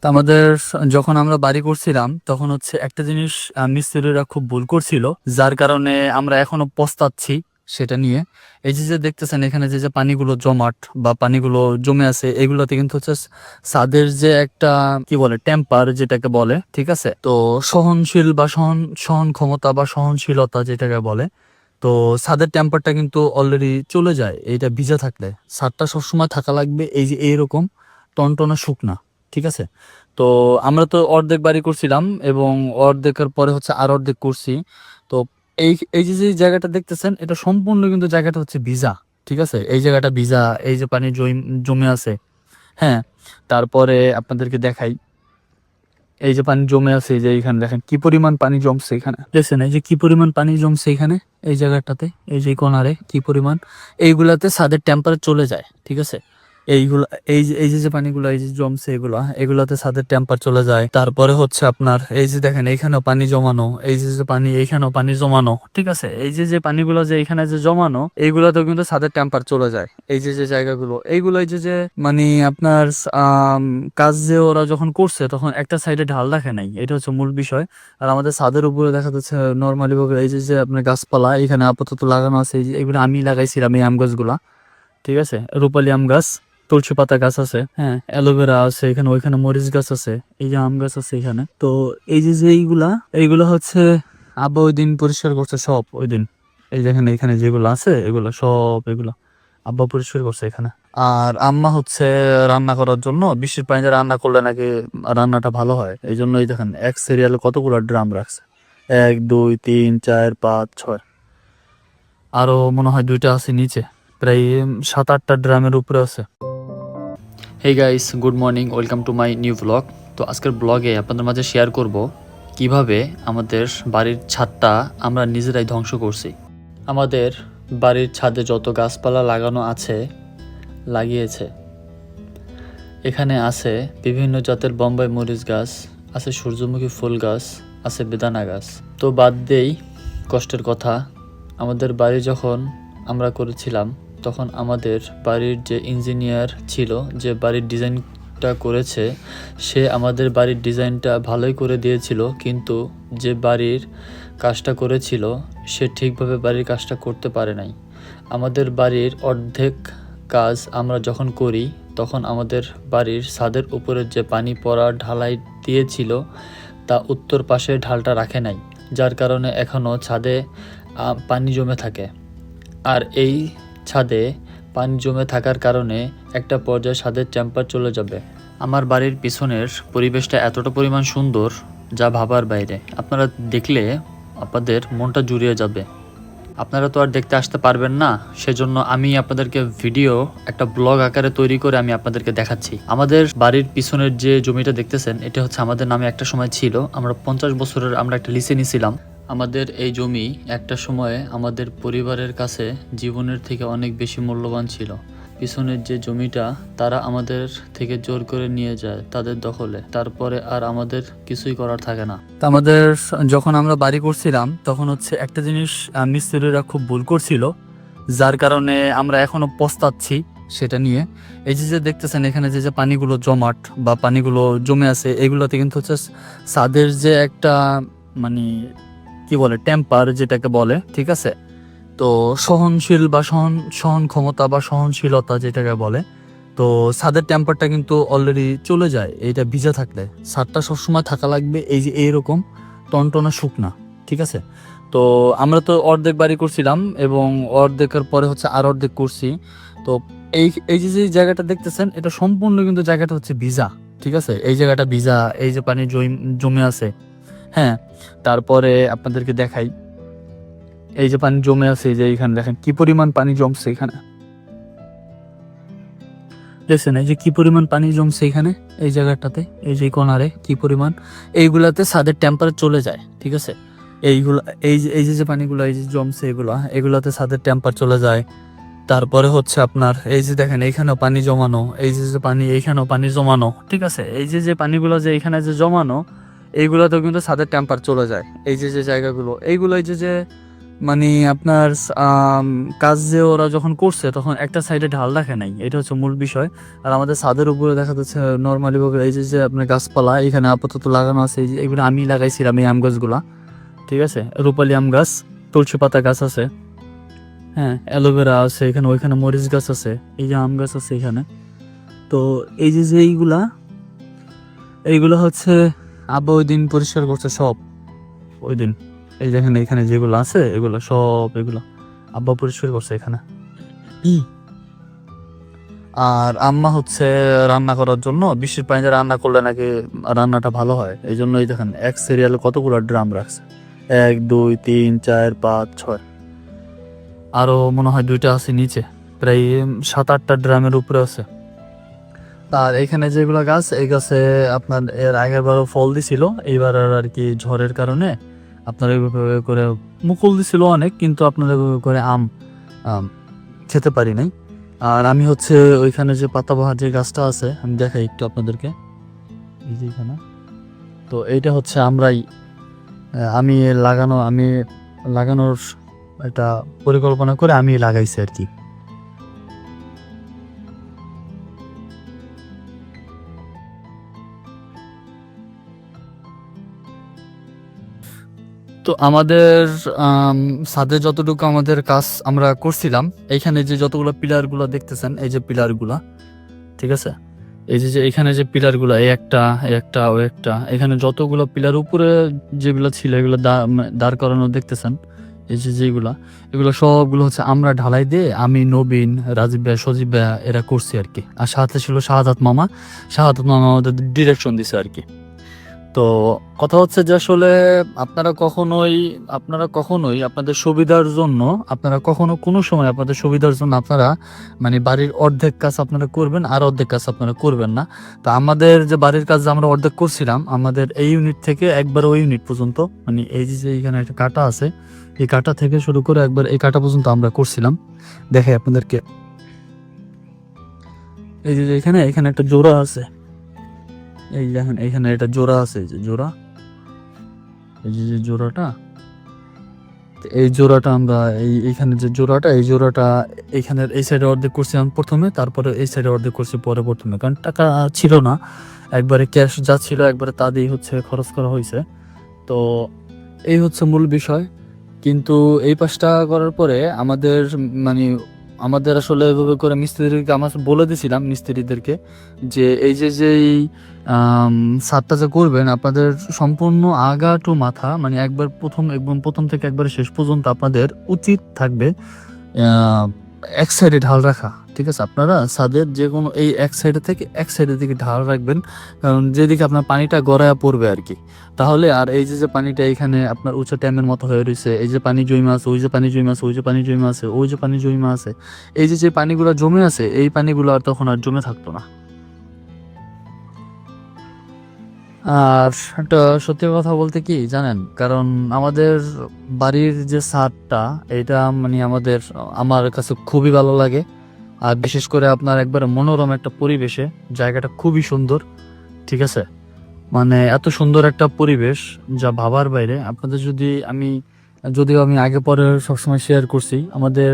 তো আমাদের যখন আমরা বাড়ি করছিলাম তখন হচ্ছে একটা জিনিস মিস্ত্রিরা খুব ভুল করছিল, যার কারণে আমরা এখনো পস্তাচ্ছি সেটা নিয়ে। এই যে যে দেখতেছেন এখানে যে যে পানিগুলো জমাট বা পানিগুলো জমে আছে, এগুলোতে কিন্তু হচ্ছে ছাদের যে একটা কি বলে টেম্পার যেটাকে বলে, ঠিক আছে, তো সহনশীল বা সহন ক্ষমতা বা সহনশীলতা যেটাকে বলে, তো ছাদের টেম্পারটা কিন্তু অলরেডি চলে যায় এইটা ভিজা থাকলে। ছাদটা সবসময় থাকা লাগবে এই যে এইরকম টনটনা শুকনা, ঠিক আছে। তো আমরা তো অর্ধেক বাড়ি করছিলাম এবং অর্ধেকের পরে হচ্ছে আর অর্ধেক করছি। তো এই এই যে যে জায়গাটা দেখতেছেন এটা সম্পূর্ণ কিন্তু জায়গাটা হচ্ছে ভিজা, ঠিক আছে, এই জায়গাটা ভিজা, এই যে পানি জমে আছে। হ্যাঁ, তারপরে আপনাদেরকে দেখাই, এই যে পানি জমে আছে, এই যে এখানে দেখেন কি পরিমাণ পানি জমছে এখানে, দেখছেন এই যে কি পরিমাণ পানি জমছে এখানে, এই জায়গাটাতে, এই যে কোনারে কি পরিমাণ। এইগুলাতে ছাদের টেম্পারেচার চলে যায়, ঠিক আছে। এইগুলা এই যে যে পানিগুলো এই যে জমছে এগুলাতে ছাদের টেম্পার চলে যায়। তারপরে হচ্ছে আপনার এই যে দেখেন এইখানেও পানি জমানো, এই যে যে পানি এইখানেও পানি জমানো, ঠিক আছে। এই যে যে পানিগুলো যে এখানে যে জমানো, এইগুলাতেও কিন্তু ছাদের টেম্পার চলে যায়। এই যে যে জায়গাগুলো এইগুলো এই যে যে মানে আপনার আম, কাজ যে ওরা যখন করছে তখন একটা সাইডে ঢাল রাখে নাই, এটা হচ্ছে মূল বিষয়। আর আমাদের ছাদের উপরে দেখা যাচ্ছে নর্মালি ভাবে এই যে যে আপনার গাছপালা এখানে আপাতত লাগানো আছে, এই যে এগুলো আমি লাগাইছিলাম এই আম গাছগুলা, ঠিক আছে, রূপালী আম গাছ, তুলসী পাতা গাছ আছে, হ্যাঁ, অ্যালোভেরা আছে এখানে, ওইখানে মরিচ গাছ আছে, এই যে আম গাছ আছে এখানে। তো এই যে যে এইগুলা হচ্ছে আব্বা ওই দিন পরিষ্কার করছে সব ওই দিন। এই যেখানে এখানে যেগুলো আছে এগুলো সব এগুলো আব্বা পরিষ্কার করছে এখানে। আর আম্মা হচ্ছে রান্না করার জন্য বৃষ্টির পানিতে রান্না করলে নাকি রান্নাটা ভালো হয়, এই জন্য এই দেখেন এক সিরিয়ালে কতগুলো ড্রাম রাখছে, 1 2 3 4 5 6, আরো মনে হয় দুইটা আছে নিচে, প্রায় 7 8টা ড্রামের উপরে আছে। Hey guys, good morning, welcome to my new blog. তো আজকের ব্লগে আপনাদের মাঝে শেয়ার করব কিভাবে আমাদের বাড়ির ছাদটা আমরা নিজেরাই ধ্বংস করছি। আমাদের বাড়ির ছাদে যত গাছপালা লাগানো আছে লাগিয়েছে, এখানে আছে বিভিন্ন জাতের বোম্বাই মরিচ গাছ, আছে সূর্যমুখী ফুল গাছ, আছে বেদানা গাছ। তো বাদ দেই কষ্টের কথা, আমাদের বাড়ি যখন আমরা করেছিলাম তখন আমাদের বাড়ির যে ইঞ্জিনিয়ার ছিল, যে বাড়ির ডিজাইনটা করেছে, সে আমাদের বাড়ির ডিজাইনটা ভালোই করে দিয়েছিল, কিন্তু যে বাড়ির কাজটা করেছিল সে ঠিকভাবে বাড়ির কাজটা করতে পারে নাই। আমাদের বাড়ির অর্ধেক কাজ আমরা যখন করি তখন আমাদের বাড়ির ছাদের উপরে যে পানি পড়া ঢালাই দিয়েছিল তা উত্তর পাশে ঢালটা রাখে নাই, যার কারণে এখনও ছাদে পানি জমে থাকে। আর এই ছাদে পানি জমে থাকার কারণে একটা পর্যায়ে ছাদের টেম্পার চলে যাবে। আমার বাড়ির পিছনের পরিবেশটা এতটা পরিমাণ সুন্দর যা ভাবার বাইরে, আপনারা দেখলে আপনাদের মনটা জুড়িয়ে যাবে। আপনারা তো আর দেখতে আসতে পারবেন না, সেজন্য আমি আপনাদেরকে ভিডিও একটা ব্লগ আকারে তৈরি করে আমি আপনাদেরকে দেখাচ্ছি। আমাদের বাড়ির পিছনের যে জমিটা দেখতেছেন এটা হচ্ছে আমাদের নামে একটা সময় ছিল, আমরা 50 বছরের আমরা একটা লিসে নিয়েছিলাম। আমাদের এই জমি একটা সময়ে আমাদের পরিবারের কাছে জীবনের থেকে অনেক বেশি মূল্যবান ছিল। পিছনের যে জমিটা তারা আমাদের থেকে জোর করে নিয়ে যায় তাদের দখলে, তারপরে আর আমাদের কিছুই করার থাকে না। তা আমাদের যখন আমরা বাড়ি করছিলাম তখন হচ্ছে একটা জিনিস মিস্ত্রিরা খুব ভুল করছিল, যার কারণে আমরা এখনো পস্তাচ্ছি সেটা নিয়ে। এই যে যে দেখতেছেন এখানে যে যে পানিগুলো জমাট বা পানিগুলো জমে আছে, এগুলোতে কিন্তু হচ্ছে ছাদের যে একটা মানে কি বলে টেম্পার যেটাকে বলে, ঠিক আছে, তো সহনশীল বা সহন ক্ষমতা বা সহনশীলতা যেটাকে বলে, তো ছাদের টেম্পারটা কিন্তু অলরেডি চলে যায় এইটা ভিজা থাকলে। ছাদটা সবসময় থাকা লাগবে এই যে এইরকম টনটনা শুকনা, ঠিক আছে। তো আমরা তো অর্ধেক বাড়ি করছিলাম এবং অর্ধেকের পরে হচ্ছে আর অর্ধেক করছি। তো এই এই যে যে জায়গাটা দেখতেছেন এটা সম্পূর্ণ কিন্তু জায়গাটা হচ্ছে ভিজা, ঠিক আছে, এই জায়গাটা ভিজা, এই যে পানি জমে আছে। হ্যাঁ, তারপরে আপনাদেরকে দেখাই, এই যে পানি জমে আছে, এই যে এখানে দেখেন কি পরিমাণ পানি জমছে এখানে, দেখছেন এই যে কি পরিমাণ পানি জমছে এখানে, এই জায়গাটাতে, এই যে কোনারে কি পরিমাণ। এইগুলাতে ছাদের টেম্পারেচার চলে যায়, ঠিক আছে। এইগুলা এই যে পানিগুলো এই যে জমছে এগুলাতে ছাদের টেম্পার চলে যায়। তারপরে হচ্ছে আপনার এই যে দেখেন এইখানেও পানি জমানো, এই যে যে পানি এইখানেও পানি জমানো, ঠিক আছে, এই যে যে পানিগুলো যে এখানে যে জমানো, এইগুলাতেও কিন্তু ছাদের টেম্পার চলে যায়। এই যে যে জায়গাগুলো এইগুলো এই যে যে মানে আপনার কাজ যে ওরা যখন করছে তখন একটা সাইডে ঢাল রাখে নাই, এটা হচ্ছে মূল বিষয়। আর আমাদের ছাদের উপরে দেখা যাচ্ছে নর্মালি ভাবে এই যে আপনার গাছপালা এখানে আপাতত লাগানো আছে, এই যে এগুলো আমি লাগাইছিলাম এই আম গাছগুলা, ঠিক আছে, রূপালি আম গাছ, তুলসী পাতা গাছ আছে, হ্যাঁ, অ্যালোভেরা আছে এখানে, ওইখানে মরিচ গাছ আছে, এই যে আম গাছ আছে এখানে। তো এই যে এইগুলা হচ্ছে আব্বা ওই দিন পরিষ্কার করছে সব, ওই দিন এই দেখেন এখানে যেগুলো আছে এগুলো সব, এগুলো আব্বা পরিষ্কার করছে এখানে। আর আম্মা হচ্ছে রান্না করার জন্য বৃষ্টির পানিতে রান্না করলে নাকি রান্নাটা ভালো হয়, এই জন্য এই দেখেন এক সিরিয়ালে কতগুলো ড্রাম রাখছে, 1 2 3 4 5 6, আরো মনে হয় 2টা আছে নিচে, প্রায় 7-8টা ড্রামের উপরে আছে। আর এখানে যেগুলো গাছ, এই গাছে আপনার এর আগের বারও ফল দিছিল, এইবার আর কি ঝড়ের কারণে আপনার এইভাবে করে মুকুল দিছিল অনেক, কিন্তু আপনার এইভাবে করে আম খেতে পারি নাই। আর আমি হচ্ছে ওইখানে যে পাতাবাহার যে গাছটা আছে আমি দেখাই একটু আপনাদেরকে, এই যে এখানে, তো এইটা হচ্ছে আমি লাগানোর একটা পরিকল্পনা করে আমি লাগাইছি আর কি। তো আমাদের ছাদে যতটুকু আমাদের কাজ আমরা করছিলাম, এইখানে যে যতগুলো পিলার গুলা দেখতেছেন, এই যে পিলার গুলা, ঠিক আছে, এই যে এখানে যে পিলার গুলা, এই একটা ও একটা, এখানে যতগুলো পিলার উপরে যেগুলো ছিল এগুলো দাঁড় করানো দেখতেছেন, এই যে যেগুলা, এগুলো সবগুলো হচ্ছে আমরা ঢালাই দিয়ে, আমি, নবীন, রাজীব ভাই, সজীব ভাই এরা করছি আর কি। আর সাথে ছিল শাহাদাত মামা আমাদের ডিরেকশন দিছে আর কি। তো কথা হচ্ছে যে আসলে আপনারা কখনোই আপনাদের সুবিধার জন্য, আপনারা কখনো কোনো সময় আপনাদের সুবিধার জন্য আপনারা মানে বাড়ির অর্ধেক কাজ আপনারা করবেন আর অর্ধেক কাজ আপনারা করবেন না। তো আমাদের যে বাড়ির কাজ আমরা অর্ধেক করছিলাম, আমাদের এই ইউনিট থেকে একবার ওই ইউনিট পর্যন্ত, মানে এই যে এখানে একটা কাটা আছে, এই কাটা থেকে শুরু করে একবার এই কাটা পর্যন্ত আমরা করছিলাম। দেখে আপনাদেরকে, এই যে এখানে একটা জোড়া আছে, এই দেখেন এখানে একটা জোড়া আছে, এই যে জোড়া, এই যে জোড়াটা, এই জোড়াটা আমরা এইখানে যে জোড়াটা, এই জোড়াটা এইখানের এই সাইডে অর্ধেক করছিলাম প্রথমে, তারপরে এই সাইডে অর্ধেক করছি পরে প্রথমে, কারণ টাকা ছিল না, একবারে ক্যাশ যা ছিল একবারে তা দিয়ে হচ্ছে খরচ করা হয়েছে। তো এই হচ্ছে মূল বিষয়। কিন্তু এই পাশটা করার পরে মানে আমাদের আসলে এভাবে করে মিস্ত্রিদেরকে আমরা বলে দিয়েছিলাম মিস্ত্রিদেরকে যে এই যেই ছাদটা যে করবেন আপনাদের সম্পূর্ণ আগা টু মাথা, মানে একদম প্রথম থেকে একবারে শেষ পর্যন্ত আপনাদের উচিত থাকবে এক সাইডে ঢাল রাখা, ঠিক আছে। আপনারা ছাদের যে কোনো এই এক সাইডে থেকে এক সাইডের দিকে ঢাল রাখবেন, কারণ যেদিকে আপনার পানিটা গড়ায়া পড়বে আর কি, তাহলে আর এই যে পানিটা এখানে আপনার উঁচু ড্যামের মতো হয়ে রয়েছে, এই যে পানি জমে আছে, ওই যে পানি জমে আছে, ওই যে পানি জমে আছে, ওই যে পানি জমে আছে, এই যে পানিগুলো জমে আছে, এই পানিগুলো আর তখন আর জমে থাকতো না। আর একটা সত্যি কথা বলতে কি জানেন, কারণ আমাদের বাড়ির যে ছাদটা, এটা মানে আমার কাছে খুবই ভালো লাগে। আর বিশেষ করে আপনার একবারে মনোরম একটা পরিবেশে, জায়গাটা খুবই সুন্দর, ঠিক আছে, মানে এত সুন্দর একটা পরিবেশ যা ভাবার বাইরে। আপনাদের যদিও আমি আগে পরে সবসময় শেয়ার করছি আমাদের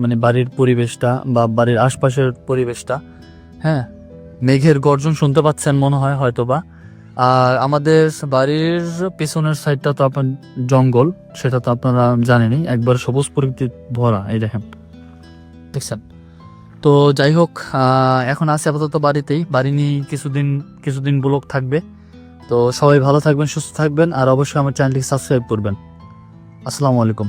মানে বাড়ির পরিবেশটা বা বাড়ির আশপাশের পরিবেশটা, হ্যাঁ, মেঘের গর্জন শুনতে পাচ্ছেন মনে হয় হয়তোবা। আর আমাদের বাড়ির পেছনের সাইডটা তো আপনার জঙ্গল, সেটা তো আপনারা জানেনই, একবার সবুজ প্রকৃতির ভরা, এই দেখেন, দেখছেন। তো যাই হোক, এখন আছে আপাতত বাড়ি নিয়ে কিছুদিন ব্লগ থাকবে। তো সবাই ভালো থাকবেন, সুস্থ থাকবেন, আর অবশ্যই আমার চ্যানেলটি সাবস্ক্রাইব করবেন। আসসালামু আলাইকুম।